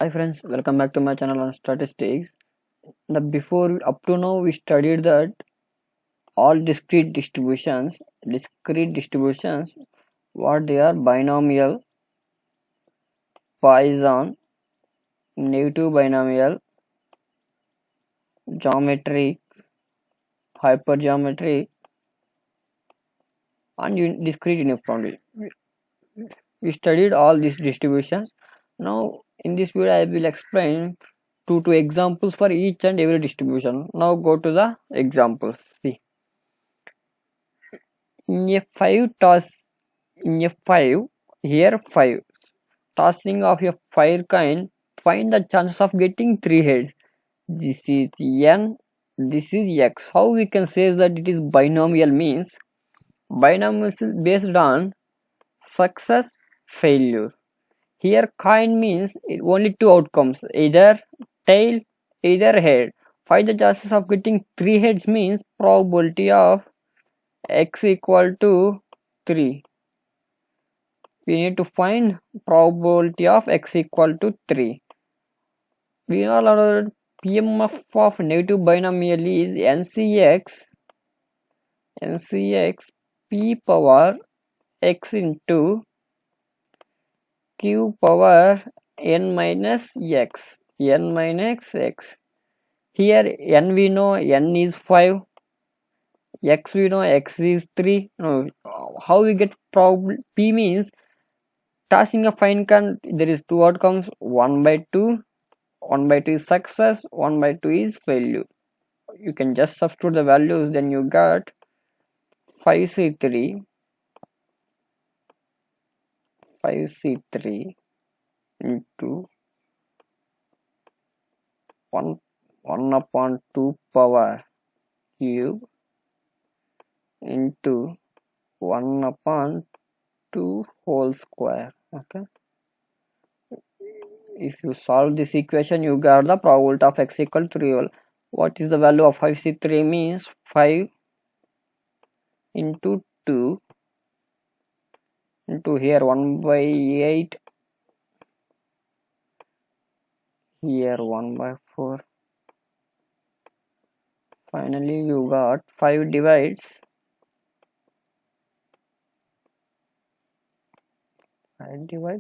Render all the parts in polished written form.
Hi friends, welcome back to my channel on statistics. Up to now we studied that all discrete distributions, what they are: binomial, Poisson, negative binomial, geometric, hypergeometric, and discrete uniformly. We studied all these distributions. Now in this video I will explain two examples for each and every distribution. Now go to the examples. See, in a 5 toss in a 5 here 5 tossing of a 5 coin, find the chances of getting 3 heads. This is n, this is x. How we can say that it is binomial? Means binomial is based on success, failure. Here coin means only two outcomes, either tail, either head. Find the chances of getting 3 heads means probability of x equal to 3. We need to find probability of x equal to 3. We all know that PMF of negative binomial is NCX p power x into q power n minus x. Here n we know n is 5, x we know x is 3. No, how we get p means tossing a fine coin, there is two outcomes, 1/2. 1/2 is success, 1/2 is failure. You can just substitute the values, then you got 5c3 into 1/2 power cube into 1/2 whole square. Okay, if you solve this equation, you got the probability of x equal to 3. What is the value of 5c3? Means 5 into 2 into here 1/8, here 1/4. Finally you got 5 divides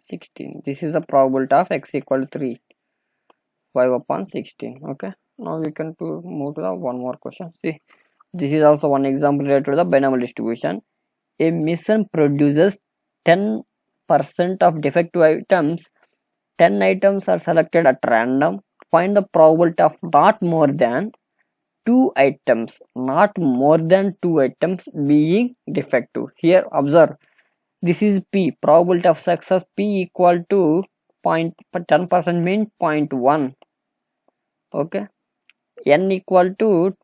16. This is the probability of x equal to 3, 5/16. Okay, now we can move to the one more question. See, this is also one example related to the binomial distribution. A mission produces 10% of defective items. 10 items are selected at random. Find the probability of not more than 2 items being defective. Here observe, this is p, probability of success p equal to 10% means 0.1. okay, n equal to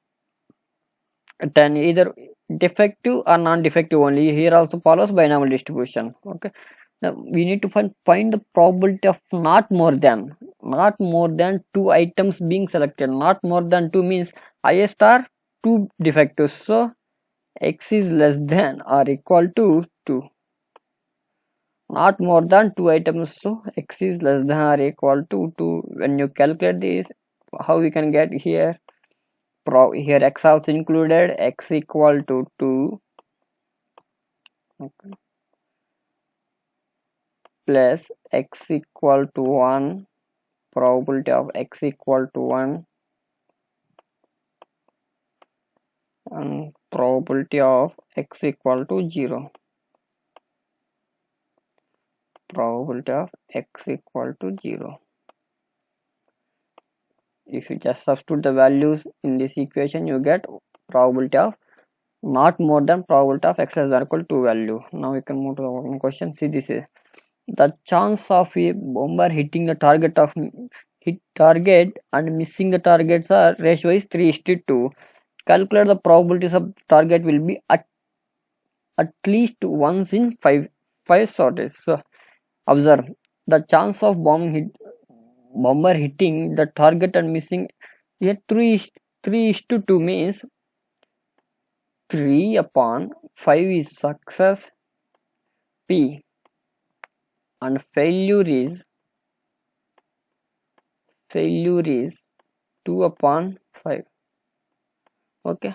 10, either defective or non-defective only. Here also follows binomial distribution. Okay, now we need to find the probability of not more than 2 items being selected. Not more than 2 means highest are 2 defectives, so x is less than or equal to 2. Not more than 2 items, so x is less than or equal to 2. When you calculate this, how we can get here? Here x also included, x equal to 2, okay, plus x equal to 1, probability of x equal to 1, and probability of x equal to 0. Probability of x equal to 0. If you just substitute the values in this equation, you get probability of not more than probability of x less than or equal to value. Now we can move to the one question. See, this is the chance of a bomber hitting the target and missing the targets are ratio is 3:2. Calculate the probabilities of target will be at least once in 5 shortage. So observe, the chance of bomber hitting the target and missing here 3:2 means 3/5 is success p, and failure is failure is 2 upon 5. Okay,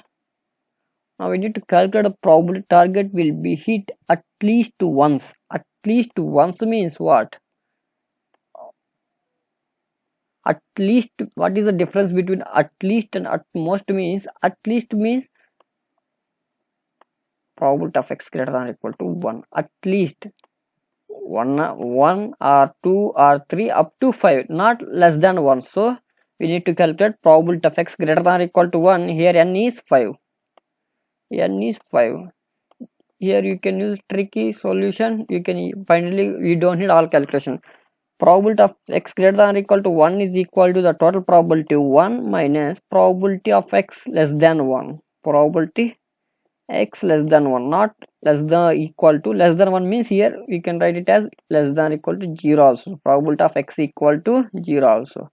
now we need to calculate the probability target will be hit at least once. At least once means what? At least, what is the difference between at least and at most? Means at least means probability of x greater than or equal to 1. At least 1 or 2 or 3 up to 5, not less than 1. So we need to calculate probability of x greater than or equal to 1. Here n is 5. N is 5. Here you can use tricky solution. You can finally, you don't need all calculation. Probability of x greater than or equal to 1 is equal to the total probability 1 minus probability of x less than 1. Probability x less than 1, not less than equal to. Less than 1 means here we can write it as less than equal to 0 also. Probability of x equal to 0 also.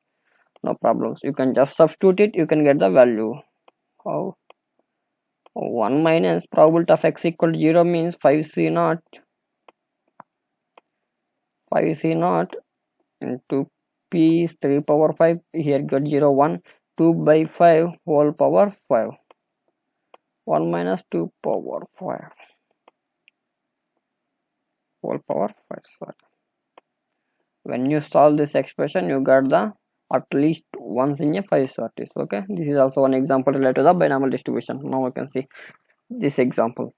No problems. You can just substitute it. You can get the value. How? 1 minus probability of x equal to 0 means 5c0. 5c0 into p is 3 power 5. Here got 0 1. 2 by 5 whole power 5. 1 minus 2 power 5 whole power 5. Sorry. When you solve this expression, you got the at least once in a 5 sorties. Okay, this is also one example related to the binomial distribution. Now we can see this example.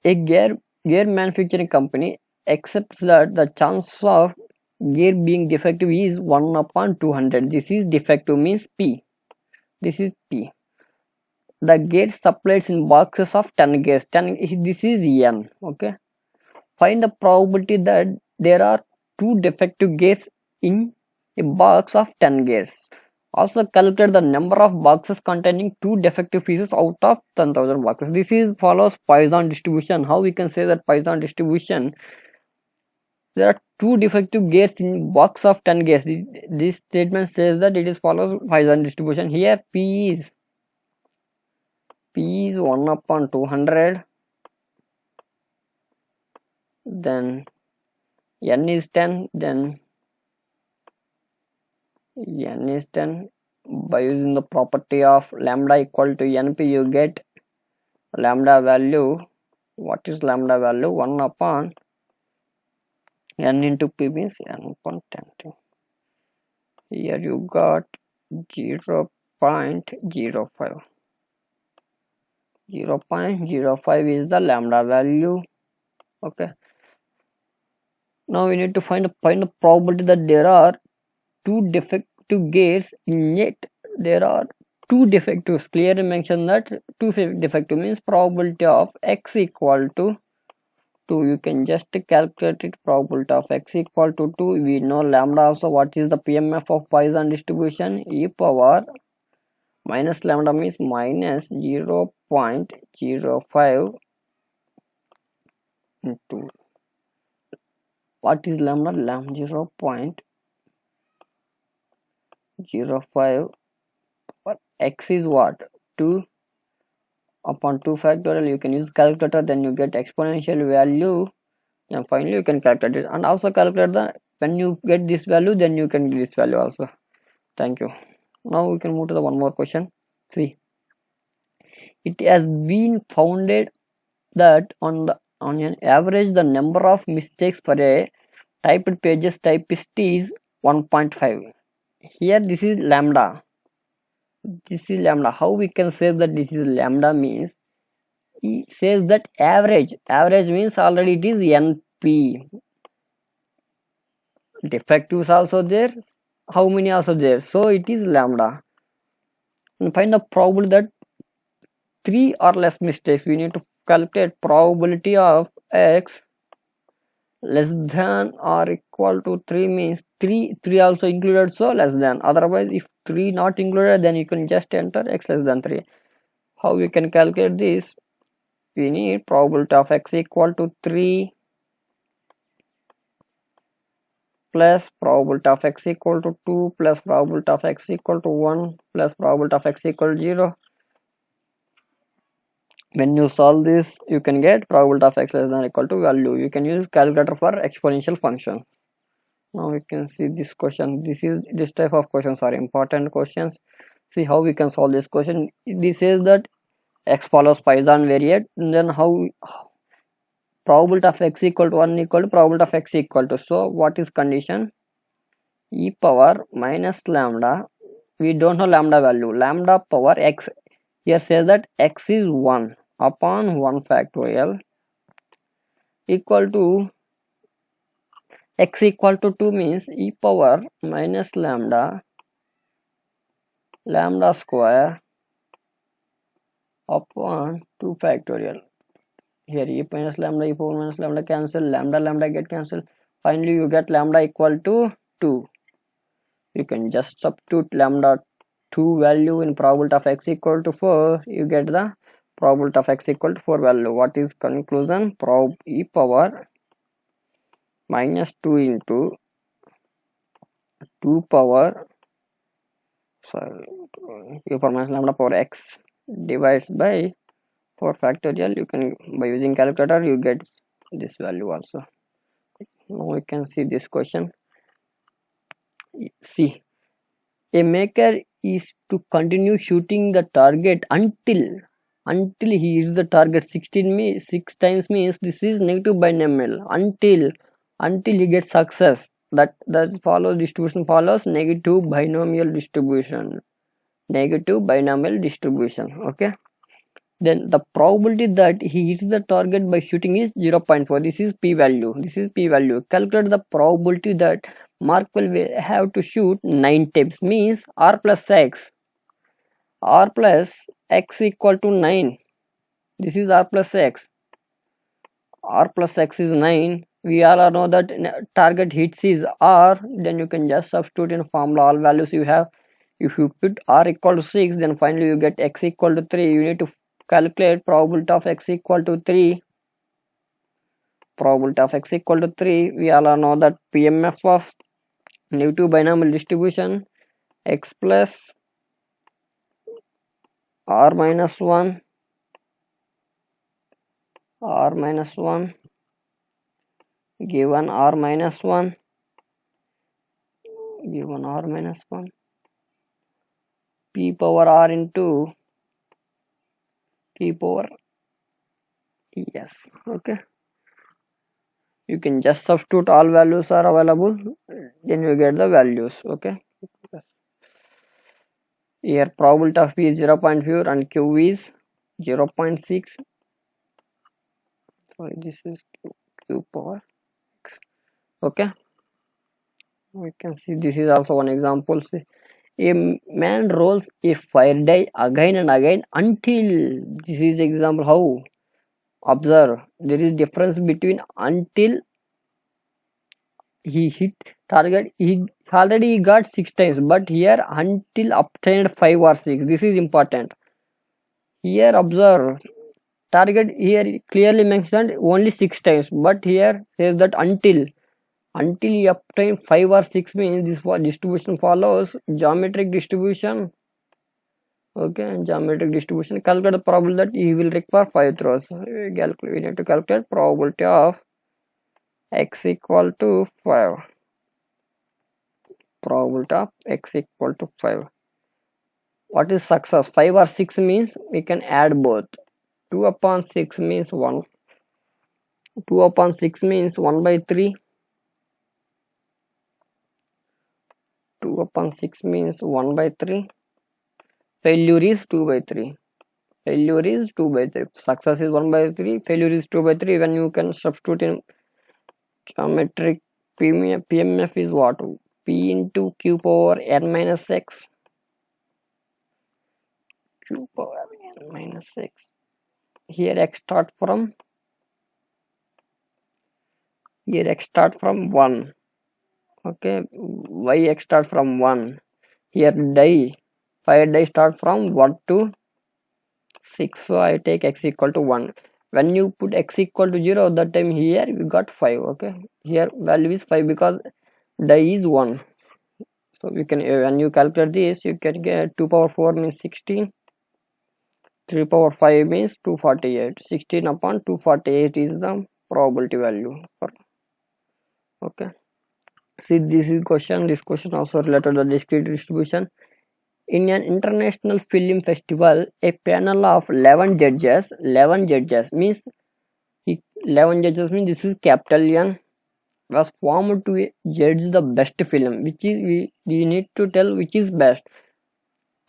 A gear manufacturing company accepts that the chance of gear being defective is 1 upon 200. This is defective means P. This is P. The gear supplies in boxes of 10 gears. 10, this is N. Okay, find the probability that there are 2 defective gears in a box of 10 gears. Also calculate the number of boxes containing 2 defective pieces out of 10,000 boxes. This is follows Poisson distribution. How we can say that Poisson distribution? There are 2 defective gears in box of 10 gears. This statement says that it is follows Poisson distribution. Here P is 1 upon 200. Then N is 10. Then N is 10. By using the property of lambda equal to NP, you get lambda value. What is lambda value? 1 upon N into P means N upon 10. Here you got 0 0.05. 0.05 is the lambda value. Okay, now we need to find the probability that there are 2 defective gears in it. There are 2 defectives. Clearly mention that 2 defective means probability of x equal to 2. You can just calculate it. Probability of x equal to 2. We know lambda also. What is the PMF of Poisson distribution? E power minus lambda means minus 0.05 into what is lambda? Lambda 0.05. But x is what? 2 upon 2 factorial. You can use calculator, then you get exponential value, and finally you can calculate it. And also calculate the, when you get this value, then you can get this value also. Thank you. Now we can move to the one more question. See, it has been founded that on an average the number of mistakes per a typed pages typist is 1.5. Here this is lambda. This is lambda. How we can say that this is lambda means, it says that average means already it is NP. Defectives also there. How many also there? So it is lambda. And find the probability that 3 or less mistakes. We need to calculate probability of x less than or equal to 3 means 3 also included, so less than. Otherwise if 3 not included, then you can just enter x less than 3. How we can calculate this? We need probability of x equal to 3 plus probability of x equal to 2 plus probability of x equal to 1 plus probability of x equal to 0. When you solve this, you can get probability of x less than or equal to value. You can use calculator for exponential function. Now we can see this question. This type of questions are important questions. See how we can solve this question. This is that x follows Poisson variate, and then how probability of x equal to 1 equal to probability of x equal to, so what is condition? E power minus lambda, we don't know lambda value, lambda power x, here says that x is 1 upon 1 factorial equal to x equal to 2 means e power minus lambda square upon 2 factorial. Here e minus lambda, e power minus lambda cancel, lambda get cancelled. Finally you get lambda equal to 2. You can just substitute lambda 2 value in probability of x equal to 4. You get the probability of x equal to 4 value. What is conclusion? Prob e power minus 2 into 2 power, sorry, e power minus lambda power x divides by 4 factorial. You can, by using calculator, you get this value also. Now we can see this question. See, a maker is to continue shooting the target until he hits the target 6 times, means this is negative binomial. Until he gets success, that follows, distribution follows negative binomial distribution. Okay, then the probability that he hits the target by shooting is 0.4. This is p value. Calculate the probability that Mark will have to shoot 9 times, means r plus x equal to 9. This is r plus x is 9. We all know that target hits is r, then you can just substitute in formula all values you have. If you put r equal to 6, then finally you get x equal to 3. You need to calculate probability of x equal to 3. We all know that PMF of negative binomial distribution, x plus r minus 1 given r minus 1 p power r into p power, yes, okay. You can just substitute, all values are available, then you get the values, okay. Here probability of p is 0.4 and q is 0.6. Sorry, this is q power x, okay. We can see this is also one example. See, a man rolls a fire die again and again until, this is example. How? Observe, there is difference between until he hit target, he already got 6 times, but here until obtained 5 or 6. This is important. Here observe, target here clearly mentioned only 6 times, but here says that until you obtain 5 or 6, means this distribution follows geometric distribution, okay. Geometric distribution. Calculate the probability that he will require 5 throws. We need to calculate probability of x equal to 5. Probability of x equal to 5. What is success? 5 or 6 means we can add both. 2 upon 6 means 1. 2 upon 6 means 1 by 3. 2 upon 6 means 1 by 3. Failure is 2 by 3. Success is 1 by 3. Failure is 2 by 3. When you can substitute in geometric, PMF is what? P into q power n minus x. Q power n minus x. Here x start from 1. Okay, y x start from 1. Here fire die start from 1 to 6. So I take x equal to 1. When you put x equal to 0, that time here you got 5. Okay, here value is 5 because die is 1. So you can, when you calculate this, you can get 2 power 4 means 16. 3 power 5 means 248. 16 upon 248 is the probability value. Okay. See, this question also related to the discrete distribution. In an international film festival, a panel of 11 judges means 11 judges means this is capital N, was formed to judge the best film, which is we need to tell which is best.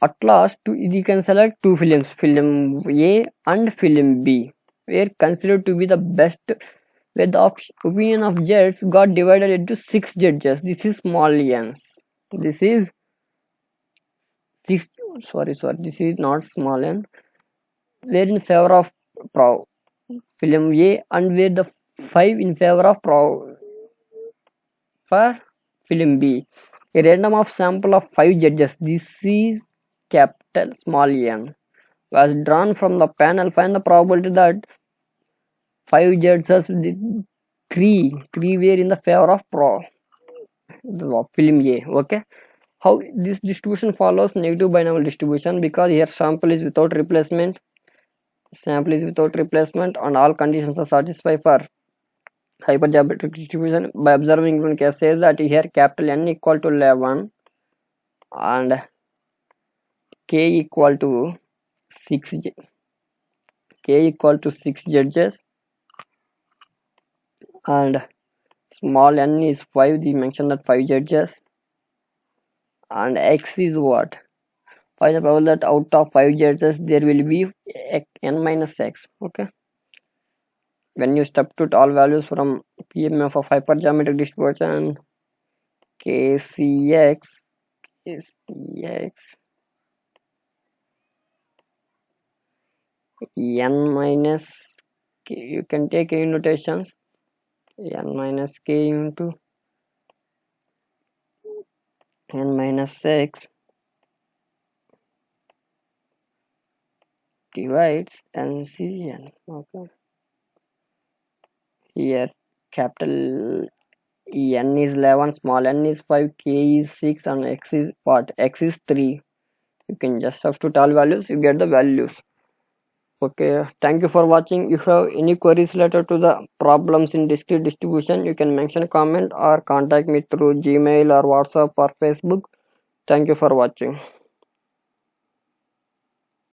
At last, we can select two films, film A and film B, were considered to be the best, where the opinion of judges got divided into 6 judges. This is small n's. This is 6, sorry, this is not small n. Were in favor of film A and were the 5 in favor of for film B. A random of sample of 5 judges. This is capital small n was drawn from the panel. Find the probability that 5 judges, 3 were in the favor of film A. Okay, how this distribution follows negative binomial distribution, because here sample is without replacement, and all conditions are satisfied for hypergeometric distribution. By observing one case says that here capital N equal to 11 and k equal to 6 judges, and small n is 5. We mentioned that 5 judges, and x is what? Find the probability that out of 5 judges there will be n minus x. Okay, when you substitute all values from PMF of hypergeometric distribution, KCX n minus k, you can take any notations, n minus k into n minus x divides NCN. Okay, here capital N is 11, small n is 5, k is 6, and x is what? X is 3. You can just substitute all values, you get the values. Okay, thank you for watching. If you have any queries related to the problems in discrete distribution, you can mention a comment or contact me through Gmail or WhatsApp or Facebook. Thank you for watching.